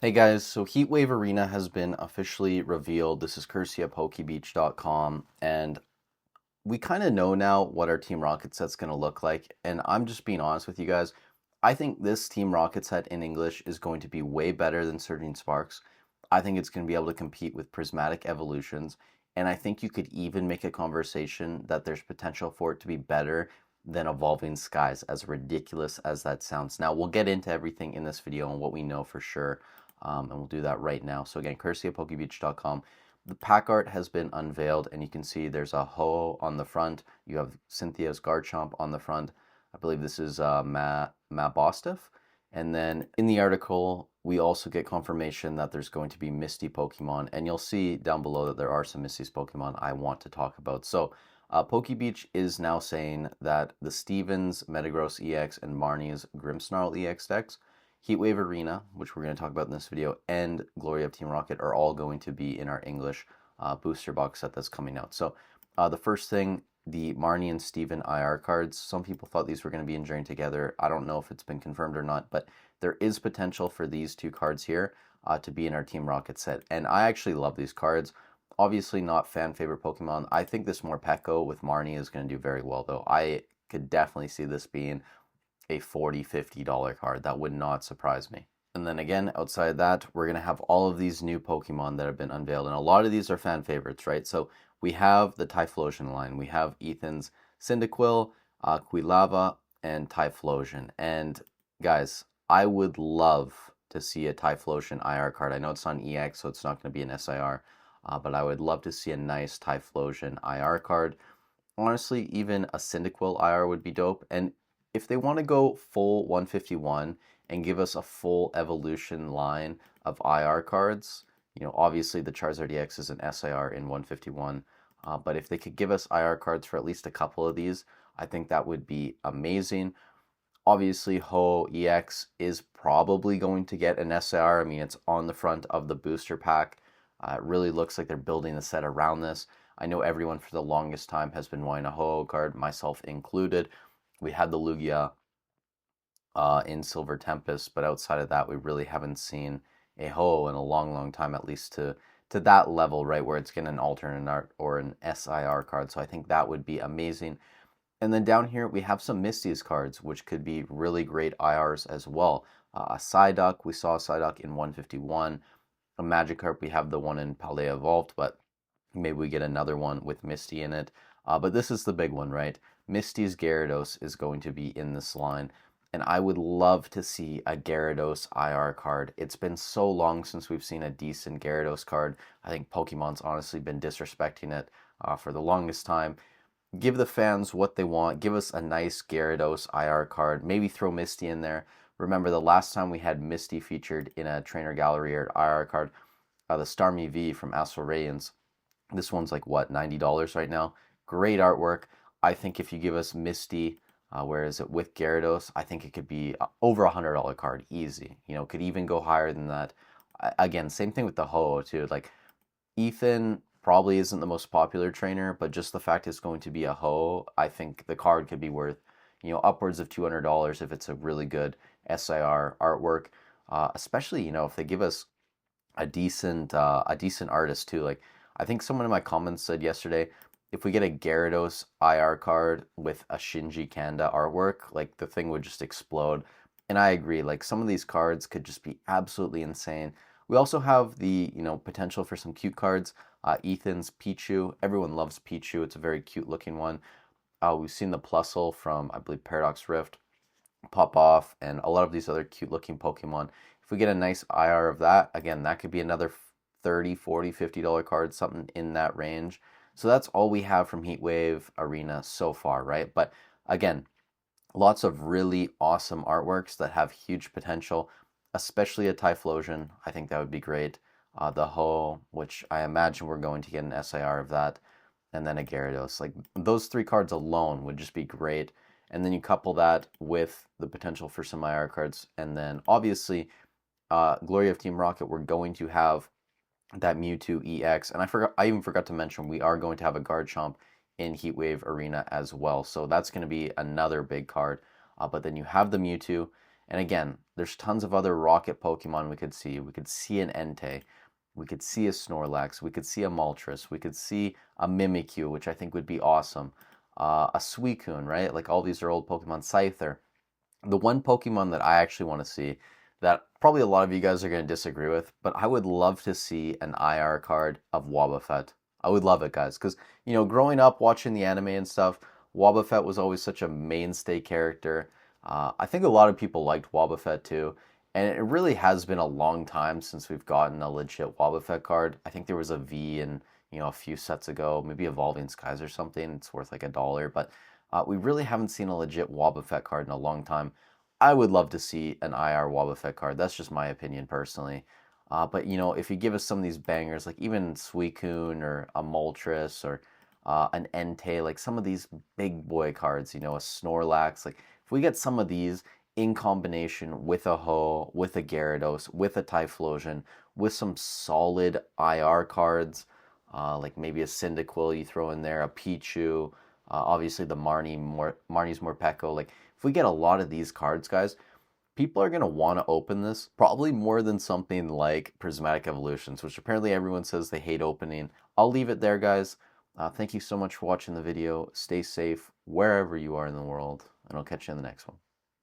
Hey guys, so Heatwave Arena has been officially revealed. This is courtesy of pokebeach.com, and we kind of know now what our Team Rocket set's going to look like. And I'm just being honest with you guys. I think this Team Rocket set in English is going to be way better than Surging Sparks. I think it's going to be able to compete with Prismatic Evolutions, and I think you could even make a conversation that there's potential for it to be better than Evolving Skies, as ridiculous as that sounds. Now, we'll get into everything in this video and what we know for sure, and we'll do that right now. So again, courtesy of pokebeach.com. The pack art has been unveiled, and you can see there's a Ho on the front. You have Cynthia's Garchomp on the front. I believe this is Mabostiff. And then in the article, we also get confirmation that there's going to be Misty Pokemon, and you'll see down below that there are some Misty's Pokemon I want to talk about. So, Pokebeach is now saying that the Stevens Metagross EX and Marnie's Grimmsnarl EX decks, Heatwave Arena, which we're going to talk about in this video, and Glory of Team Rocket are all going to be in our English booster box set that's coming out. So, the first thing, the Marnie and Steven IR cards. Some people thought these were going to be enduring together. I don't know if it's been confirmed or not, but there is potential for these two cards here to be in our Team Rocket set. And I actually love these cards. Obviously not fan favorite Pokemon. I think this Morpeko with Marnie is going to do very well, though. I could definitely see this being a $40, $50 card. That would not surprise me. And then again, outside that, we're going to have all of these new Pokemon that have been unveiled. And a lot of these are fan favorites, right? So we have the Typhlosion line. We have Ethan's Cyndaquil, Quilava, and Typhlosion. And guys, I would love to see a Typhlosion IR card. I know it's on EX, so it's not going to be an SIR, but I would love to see a nice Typhlosion IR card. Honestly, even a Cyndaquil IR would be dope. And if they want to go full 151 and give us a full evolution line of IR cards, obviously the Charizard EX is an SIR in 151, but if they could give us IR cards for at least a couple of these, I think that would be amazing. Obviously, Ho EX is probably going to get an SIR. I mean, it's on the front of the booster pack. It really looks like they're building the set around this. I know everyone for the longest time has been wanting a Ho card, myself included. We had the Lugia in Silver Tempest, but outside of that, we really haven't seen a Ho in a long, long time, at least to that level, right, where it's getting an alternate art or an SIR card. So I think that would be amazing. And then down here, we have some Misty's cards, which could be really great IRs as well. A Psyduck, we saw a Psyduck in 151. A Magikarp, we have the one in Paldea Evolved, but maybe we get another one with Misty in it. But this is the big one, right? Misty's Gyarados is going to be in this line. And I would love to see a Gyarados IR card. It's been so long since we've seen a decent Gyarados card. I think Pokemon's honestly been disrespecting it for the longest time. Give the fans what they want. Give us a nice Gyarados IR card. Maybe throw Misty in there. Remember the last time we had Misty featured in a Trainer Gallery or IR card, the Starmie V from Astral Radiance. This one's like, what, $90 right now? Great artwork. I think if you give us Misty, where is it, with Gyarados, I think it could be over $100 card, easy. Could even go higher than that. Again, same thing with the Ho, too. Like, Ethan probably isn't the most popular trainer, but just the fact it's going to be a Ho, I think the card could be worth, upwards of $200 if it's a really good SIR artwork. Especially, if they give us a decent artist too. Like, I think someone in my comments said yesterday, if we get a Gyarados IR card with a Shinji Kanda artwork, like the thing would just explode. And I agree, like some of these cards could just be absolutely insane. We also have the, potential for some cute cards. Ethan's Pichu. Everyone loves Pichu. It's a very cute looking one. We've seen the Plusle from, I believe, Paradox Rift pop off, and a lot of these other cute looking Pokemon. If we get a nice IR of that, again, that could be another 30, 40, $50 card, something in that range. So that's all we have from Heatwave Arena so far, right? But again, lots of really awesome artworks that have huge potential, especially a Typhlosion. I think that would be great. The Ho, which I imagine we're going to get an SIR of that, and then a Gyarados. Like, those three cards alone would just be great. And then you couple that with the potential for some IR cards, and then obviously, Glory of Team Rocket, we're going to have that Mewtwo EX, and I even forgot to mention we are going to have a Garchomp in Heatwave Arena as well. So that's going to be another big card. But then you have the Mewtwo, And again, there's tons of other rocket Pokemon we could see. We could see an Entei. We could see a Snorlax. We could see a Moltres. We could see a Mimikyu, which I think would be awesome. A Suicune, right? Like all these are old Pokemon. Scyther. The one Pokemon that I actually want to see that probably a lot of you guys are going to disagree with, but I would love to see an IR card of Wobbuffet. I would love it, guys, because, growing up watching the anime and stuff, Wobbuffet was always such a mainstay character. I think a lot of people liked Wobbuffet too, and it really has been a long time since we've gotten a legit Wobbuffet card. I think there was a V in, a few sets ago, maybe Evolving Skies or something. It's worth like $1, but we really haven't seen a legit Wobbuffet card in a long time. I would love to see an IR Wobbuffet card. That's just my opinion personally. But if you give us some of these bangers, like even Suicune or a Moltres or an Entei, like some of these big boy cards, a Snorlax, like if we get some of these in combination with a Ho, with a Gyarados, with a Typhlosion, with some solid IR cards, like maybe a Cyndaquil you throw in there, a Pichu, obviously the Marnie's Morpeko. Like if we get a lot of these cards, guys, people are going to want to open this probably more than something like Prismatic Evolutions, which apparently everyone says they hate opening. I'll leave it there, guys. Thank you so much for watching the video. Stay safe wherever you are in the world, and I'll catch you in the next one.